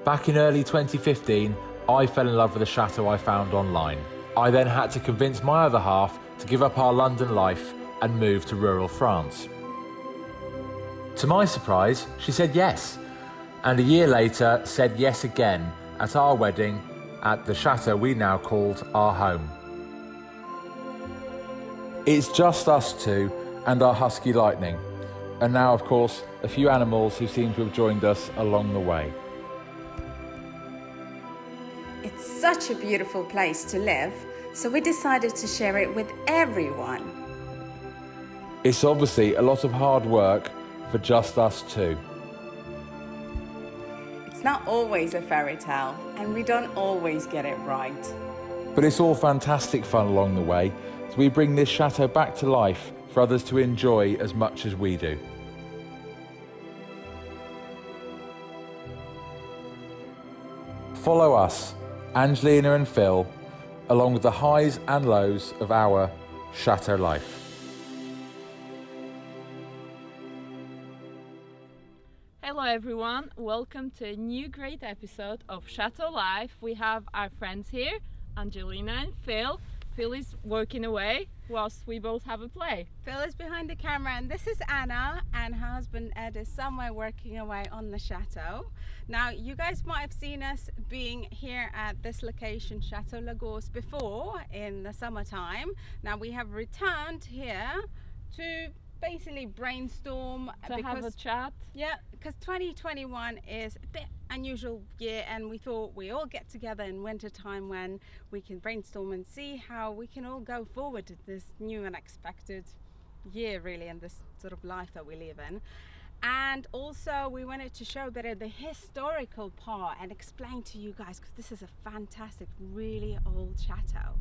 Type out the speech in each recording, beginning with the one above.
Back in early 2015, I fell in love with a chateau I found online. I then had to convince my other half to give up our London life and move to rural France. To my surprise, she said yes, and a year later said yes again at our wedding at the chateau we now called our home. It's just us two and our husky Lightning, and now of course a few animals who seem to have joined us along the way. It's such a beautiful place to live, so we decided to share it with everyone. It's obviously a lot of hard work for just us two. It's not always a fairy tale, and we don't always get it right. But it's all fantastic fun along the way, so we bring this chateau back to life for others to enjoy as much as we do. Follow us, Angelina and Phil, along with the highs and lows of our chateau life. Hello everyone, welcome to a new great episode of Chateau Life. We have our friends here, Angelina and Phil. Phil is working away whilst we both have a play. Phil is behind the camera, and this is Anna, and her husband Ed is somewhere working away on the chateau. Now, you guys might have seen us being here at this location, Chateau Lagorce, before in the summertime. Now we have returned here to basically brainstorm, To have a chat. Yeah, because 2021 is a bit unusual year, and we thought we all get together in winter time when we can brainstorm and see how we can all go forward to this new and unexpected year, really, and this sort of life that we live in. And also we wanted to show a bit of the historical part and explain to you guys, because this is a fantastic, really old chateau.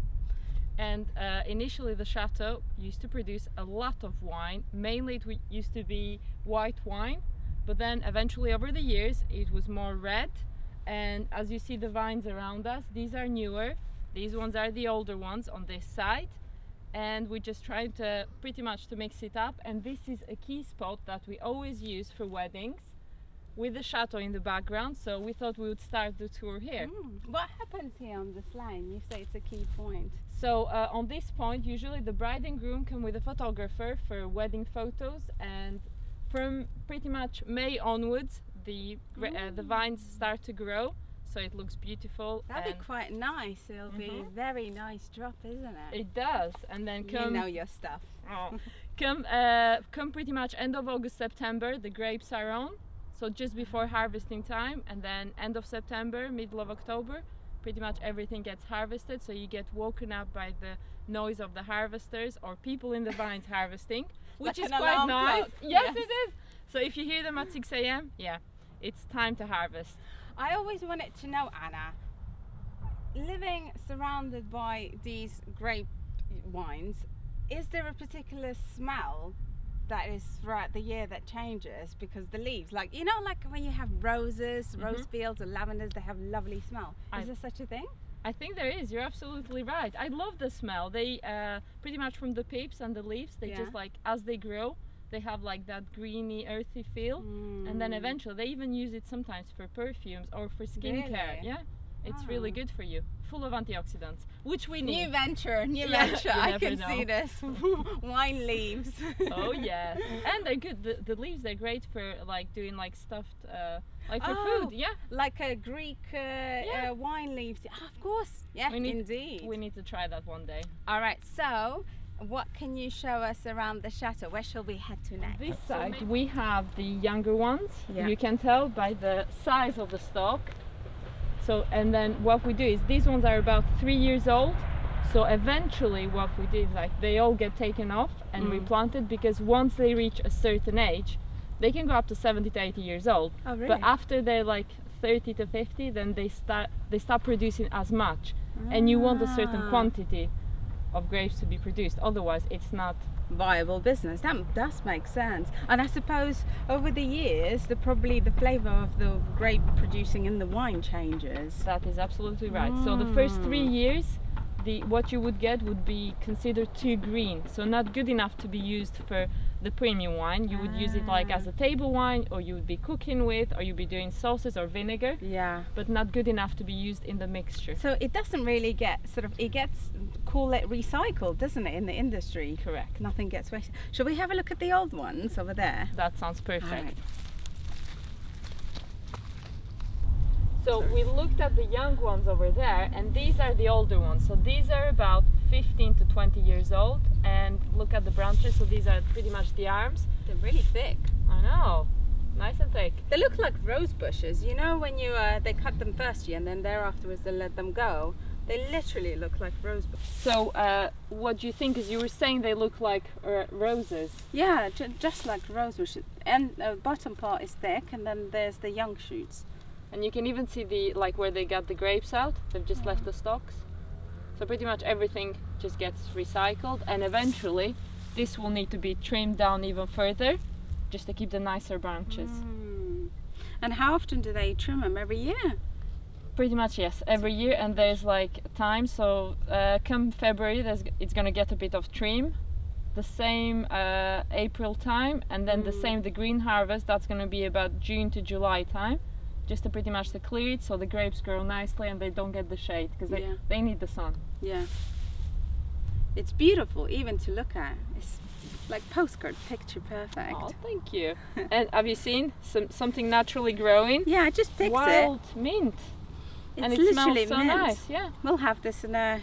And initially the chateau used to produce a lot of wine. Mainly it used to be white wine, but then eventually over the years it was more red. And as you see the vines around us, these are newer. These ones are the older ones on this side. And we're just trying to pretty much to mix it up. And this is a key spot that we always use for weddings, with the chateau in the background, so we thought we would start the tour here. What happens here on this line? You say it's a key point. So on this point, usually the bride and groom come with a photographer for wedding photos, and from pretty much May onwards, the vines start to grow, so it looks beautiful. That'd be quite nice. It'll be a very nice drop, isn't it? It does, and then come. You know your stuff. Come pretty much end of August, September, the grapes are on. So just before harvesting time, and then end of September, middle of October, pretty much everything gets harvested. So you get woken up by the noise of the harvesters or people in the vines harvesting, which like is quite nice. Yes, it is. So if you hear them at 6 a.m, yeah, it's time to harvest. I always wanted to know, Anna, living surrounded by these grape wines, is there a particular smell that is throughout the year that changes? Because the leaves, like, you know, like when you have roses, rose fields or lavenders, they have lovely smell. Is there such a thing? I think there is. You're absolutely right. I love the smell. They pretty much from the pips and the leaves, they just like, as they grow, they have like that greeny, earthy feel. And then eventually they even use it sometimes for perfumes or for skincare. Yeah, it's really good for you. Full of antioxidants, which we need. New venture. I can see this. Wine leaves. Oh yes, and they're good. The leaves, they're great for like doing like stuffed, like for food. Yeah, like a Greek wine leaves. Of course. Yeah, indeed. We need to try that one day. All right. So, what can you show us around the chateau? Where shall we head to next? This side we have the younger ones. Yeah. You can tell by the size of the stalk. So, and then what we do is these ones are about 3 years old. So eventually what we do is like they all get taken off and replanted, because once they reach a certain age, they can go up to 70 to 80 years old. Oh, really? But after they're like 30 to 50, then they stop producing as much. And you want a certain quantity of grapes to be produced. Otherwise it's not viable business. That does make sense. And I suppose over the years probably the flavor of the grape producing in the wine changes. That is absolutely right. So the first 3 years what you would get would be considered too green, so not good enough to be used for the premium wine. You would use it like as a table wine, or you would be cooking with, or you'd be doing sauces or vinegar. Yeah. But not good enough to be used in the mixture. So it doesn't really get it gets, call it recycled, doesn't it, in the industry? Correct. Nothing gets wasted. Shall we have a look at the old ones over there? That sounds perfect. Right. So we looked at the young ones over there, and these are the older ones. So these are about 15 to 20 years old, and look at the branches. So these are pretty much the arms. They're really thick. I know, nice and thick. They look like rose bushes. You know when you they cut them first year and then thereafterwards they let them go. They literally look like rose bushes. So what do you think? Is you were saying they look like roses? Yeah, just like rose bushes. And the bottom part is thick, and then there's the young shoots. And you can even see the where they got the grapes out. They've just left the stalks. So pretty much everything just gets recycled, and eventually this will need to be trimmed down even further just to keep the nicer branches. And how often do they trim them? Every year? Pretty much, yes, every year. And there's like time, so come February it's gonna get a bit of trim, the same April time, and then the same the green harvest. That's gonna be about June to July time, just to pretty much to clear it so the grapes grow nicely and they don't get the shade, because they need the sun. Yeah. It's beautiful even to look at. It's like postcard picture perfect. Oh, thank you. And have you seen something naturally growing? Yeah, I just picked Wild mint. It's and it literally smells so mint. nice. Yeah. We'll have this in a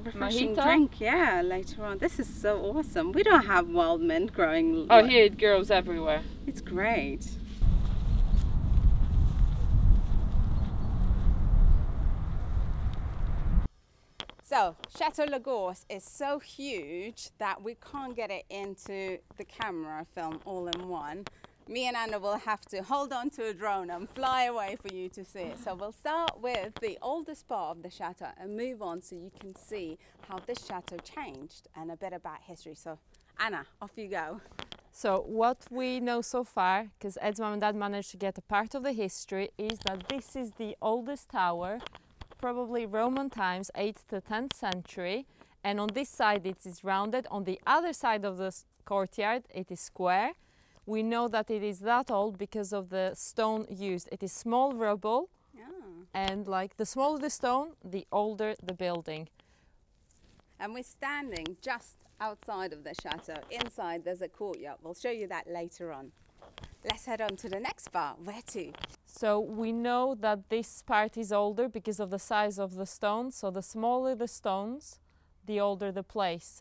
refreshing Mojito? drink, yeah, later on. This is so awesome. We don't have wild mint growing. Oh, here it grows everywhere. It's great. So, Chateau Lagorce is so huge that we can't get it into the camera film all in one. Me and Anna will have to hold on to a drone and fly away for you to see it. So we'll start with the oldest part of the chateau and move on so you can see how this chateau changed and a bit about history. So Anna, off you go. So what we know so far, because Ed's mom and dad managed to get a part of the history, is that this is the oldest tower, probably Roman times, 8th to 10th century. And on this side it is rounded. On the other side of the courtyard it is square. We know that it is that old because of the stone used. It is small rubble, and like the smaller the stone, the older the building. And we're standing just outside of the chateau. Inside there's a courtyard. We'll show you that later on. Let's head on to the next part. Where to? So we know that this part is older because of the size of the stones. So the smaller the stones, the older the place.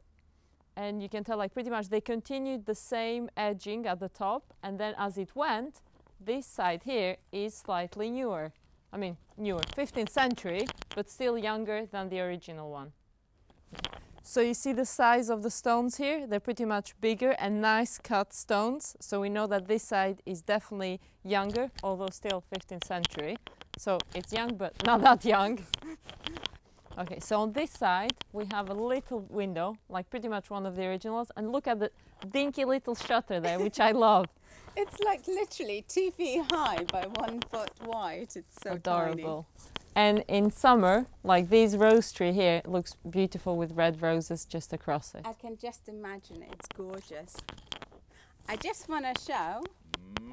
And you can tell like pretty much they continued the same edging at the top, and then as it went, this side here is slightly newer. I mean newer, 15th century, but still younger than the original one. So you see the size of the stones here, they're pretty much bigger and nice cut stones. So we know that this side is definitely younger, although still 15th century. So it's young, but not that young. Okay, so on this side we have a little window, like pretty much one of the originals, and look at the dinky little shutter there, which I love. It's like literally 2 feet high by 1 foot wide. It's so adorable. And in summer, like this rose tree here looks beautiful with red roses just across it. I can just imagine it. It's gorgeous. I just want to show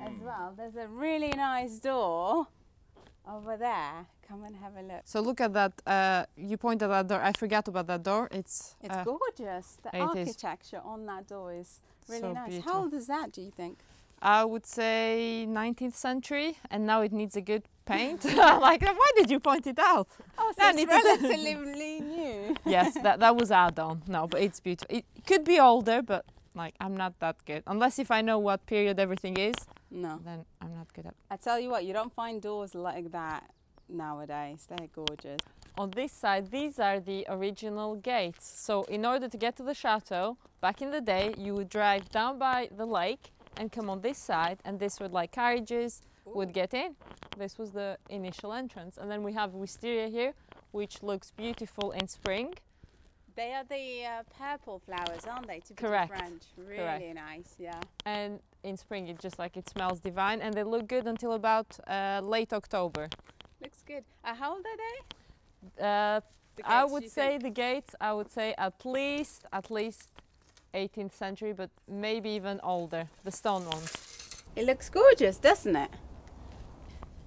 as well, there's a really nice door over there. Come and have a look. So look at that, you pointed at that door. I forgot about that door. It's gorgeous. The architecture on that door is really so nice. beautiful. How old is that, do you think? I would say 19th century, and now it needs a good paint. Like, why did you point it out? Oh, so it's relatively new. Yes, that was add-on. No, but it's beautiful. It could be older, but like I'm not that good. Unless if I know what period everything is, no, then I'm not good at it. I tell you what, you don't find doors like that nowadays. They're gorgeous. On this side, these are the original gates. So in order to get to the chateau, back in the day, you would drive down by the lake and come on this side, and this would like carriages would get in. This was the initial entrance. And then we have wisteria here, which looks beautiful in spring. They are the purple flowers, aren't they? To be Correct. French. Really Correct. nice, yeah. And in spring, it just like it smells divine, and they look good until about late October. Looks good. How old are they? I would say the gates, I would say at least 18th century, but maybe even older, the stone ones. It looks gorgeous, doesn't it?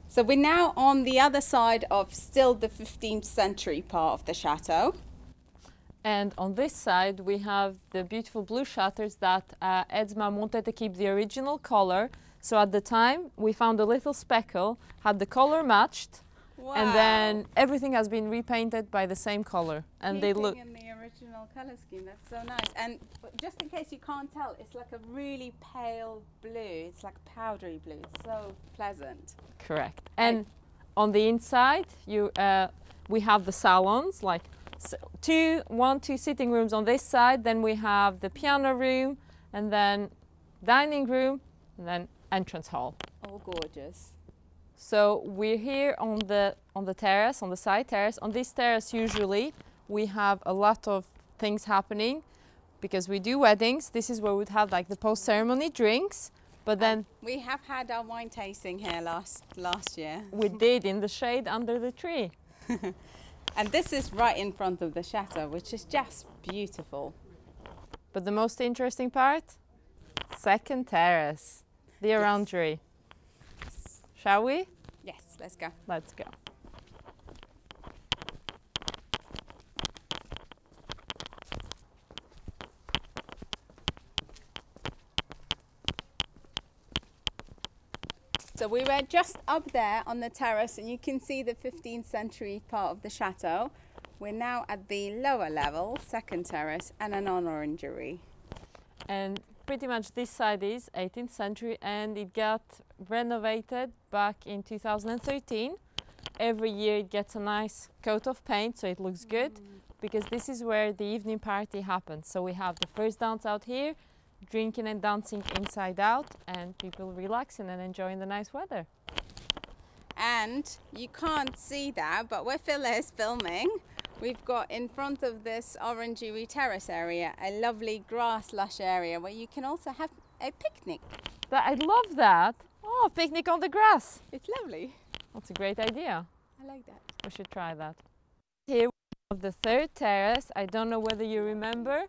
So we're now on the other side of still the 15th century part of the chateau. And on this side, we have the beautiful blue shutters that Ed's mum wanted to keep the original color. So at the time, we found a little speckle, had the color matched, Wow. and then everything has been repainted by the same color. And they look in the original color scheme. That's so nice. And just in case you can't tell, it's like a really pale blue. It's like powdery blue. It's so pleasant. correct. And on the inside, we have the salons, like two sitting rooms on this side. Then we have the piano room, and then dining room, and then entrance hall. All gorgeous. So we're here on the terrace, on the side terrace. On this terrace, usually we have a lot of things happening because we do weddings. This is where we'd have like the post-ceremony drinks, but then we have had our wine tasting here last year. we did in the shade under the tree. And this is right in front of the chateau, which is just beautiful. But the most interesting part, second terrace, the orangery. Shall we? Yes, let's go. Let's go. So we were just up there on the terrace, and you can see the 15th century part of the chateau. We're now at the lower level, second terrace, and an orangery. And pretty much this side is 18th century, and it got renovated back in 2013. Every year it gets a nice coat of paint, so it looks good, because this is where the evening party happens. So we have the first dance out here, drinking and dancing inside out, and people relaxing and enjoying the nice weather. And you can't see that, but where Phil is filming, we've got in front of this orangery terrace area a lovely grass lush area where you can also have a picnic. I love that. Oh, picnic on the grass. It's lovely. That's a great idea. I like that. We should try that. Here we have the third terrace. I don't know whether you remember.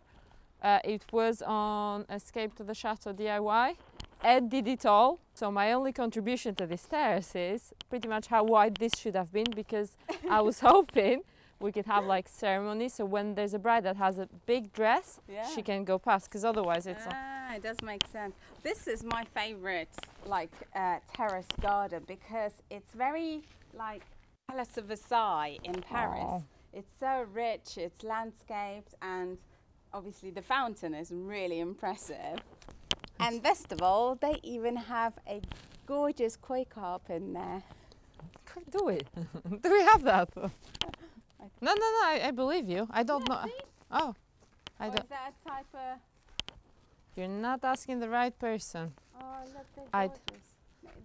It was on Escape to the Chateau DIY. Ed did it all. So my only contribution to this terrace is pretty much how wide this should have been, because I was hoping we could have like ceremony. So when there's a bride that has a big dress, she can go past, because otherwise it's it does make sense. This is my favorite terrace garden, because it's very like Palace of Versailles in Paris. Oh. It's so rich, it's landscaped, and obviously the fountain is really impressive. And best of all, they even have a gorgeous koi carp in there. Do we? Do we have that? No, I believe you. I don't know. See? Oh, I Or don't. is that a type of... You're not asking the right person. Oh, look, they're I'd- gorgeous.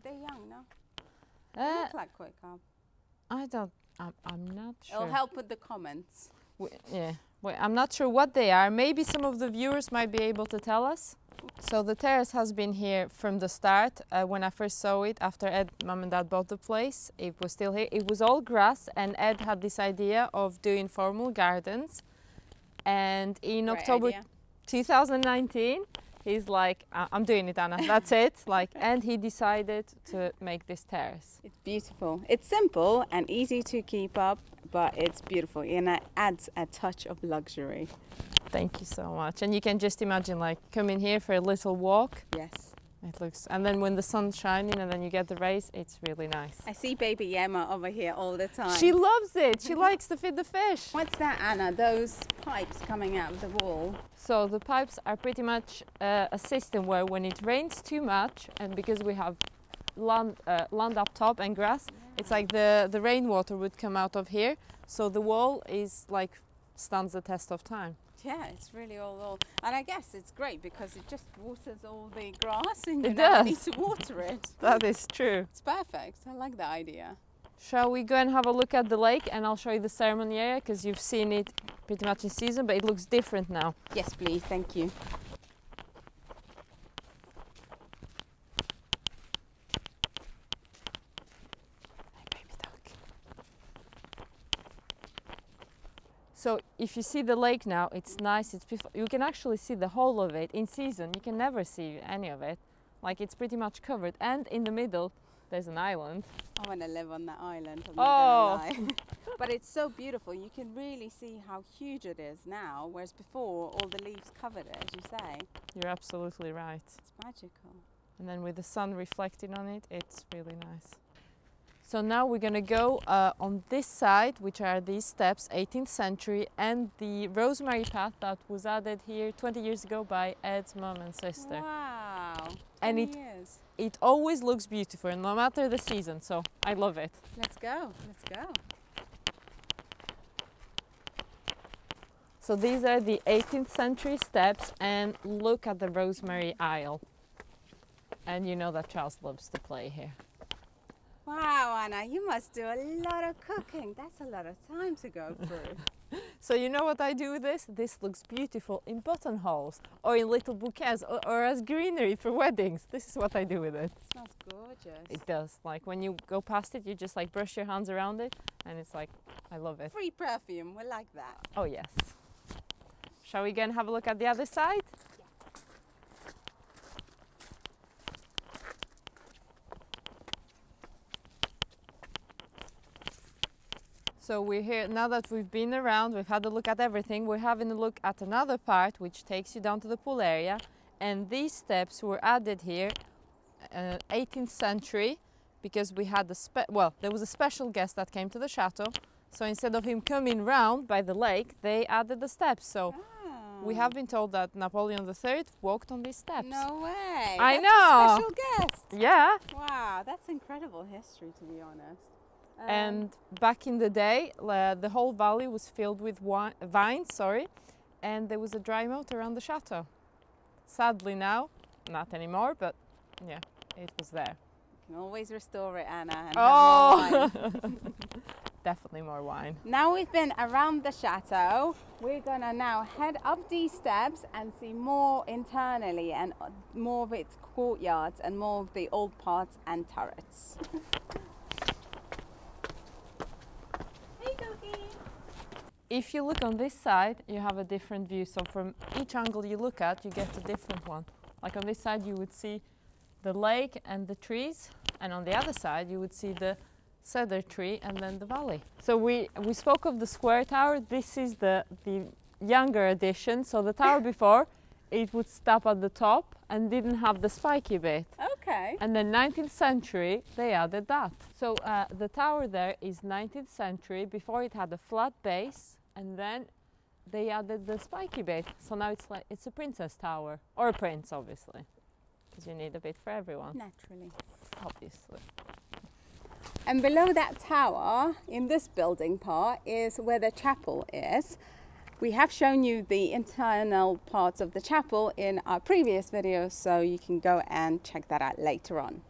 They're young, no? They look like koi carp. I don't. I'm not sure. It'll help with the comments. Yeah. Wait, I'm not sure what they are. Maybe some of the viewers might be able to tell us. So the terrace has been here from the start. When I first saw it, after Ed, Mum and Dad bought the place, it was still here. It was all grass, and Ed had this idea of doing formal gardens. And in Great October idea. 2019, he's like, I'm doing it, Anna, that's it. And he decided to make this terrace. It's beautiful. It's simple and easy to keep up, but it's beautiful, and it adds a touch of luxury. Thank you so much. And you can just imagine like coming here for a little walk. Yes. It looks, and then when the sun's shining and then you get the rays, it's really nice. I see baby Emma over here all the time. She loves it. She likes to feed the fish. What's that, Anna? Those pipes coming out of the wall? So the pipes are pretty much a system where when it rains too much, and because we have land up top and grass, it's like the rainwater would come out of here. So the wall is like stands the test of time. Yeah, it's really all. And I guess it's great because it just waters all the grass, and you It never does. need to water it. That is true. It's perfect. I like the idea. Shall we go and have a look at the lake, and I'll show you the ceremony area, because you've seen it pretty much in season, but it looks different now. Yes, please. Thank you. So if you see the lake now, it's nice. You can actually see the whole of it. In season, you can never see any of it. Like, it's pretty much covered. And in the middle, there's an island. I want to live on that island, I'm not gonna lie. But it's so beautiful. You can really see how huge it is now, whereas before all the leaves covered it, as you say. You're absolutely right. It's magical. And then with the sun reflecting on it, it's really nice. So now we're going to go on this side, which are these steps, 18th century, and the rosemary path that was added here 20 years ago by Ed's mum and sister. Wow, And it always looks beautiful, no matter the season, so I love it. Let's go, let's go. So these are the 18th century steps, and look at the rosemary aisle. And you know that Charles loves to play here. Wow, Anna, you must do a lot of cooking. That's a lot of time to go through. So you know what I do with this? This looks beautiful in buttonholes or in little bouquets or as greenery for weddings. This is what I do with it. It smells gorgeous. It does. Like when you go past it, you just like brush your hands around it and it's like, I love it. Free perfume, we like that. Oh yes. Shall we go and have a look at the other side? So we're here, now that we've been around, we've had a look at everything, we're having a look at another part which takes you down to the pool area. And these steps were added here 18th century because we had there was a special guest that came to the chateau. So instead of him coming round by the lake, they added the steps. So we have been told that Napoleon III walked on these steps. No way! I That's know! A special guest! Yeah! Wow, that's incredible history, to be honest. And back in the day, the whole valley was filled with vines, and there was a dry moat around the chateau. Sadly now, not anymore, but yeah, it was there. You can always restore it, Anna, and oh! have more wine. Definitely more wine. Now we've been around the chateau, we're gonna now head up these steps and see more internally and more of its courtyards and more of the old parts and turrets. If you look on this side, you have a different view. So from each angle you look at, you get a different one. Like on this side, you would see the lake and the trees. And on the other side, you would see the cedar tree and then the valley. So we spoke of the square tower. This is the younger edition. So the tower before, it would stop at the top and didn't have the spiky bit. Okay. And then 19th century, they added that. So the tower there is 19th century. Before it had a flat base, and then they added the spiky bit. So now it's a princess tower, or a prince, obviously, because you need a bit for everyone. Naturally. Obviously. And below that tower, in this building part, is where the chapel is. We have shown you the internal parts of the chapel in our previous videos, so you can go and check that out later on.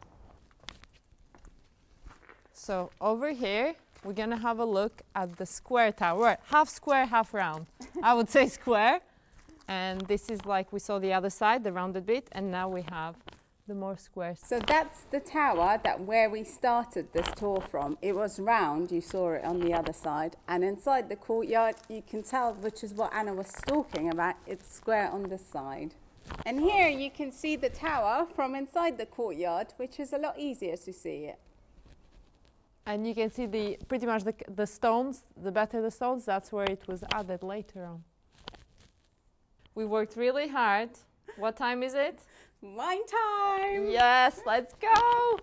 So over here, we're gonna have a look at the square tower, half square, half round. I would say square. And this is like we saw the other side, the rounded bit, and now we have the more square. So that's the tower where we started this tour from. It was round, you saw it on the other side, and inside the courtyard you can tell, which is what Anna was talking about, it's square on this side. And here you can see the tower from inside the courtyard, which is a lot easier to see it. And you can see pretty much the stones, the better the stones, that's where it was added later on. We worked really hard. What time is it? Wine time! Yes, let's go!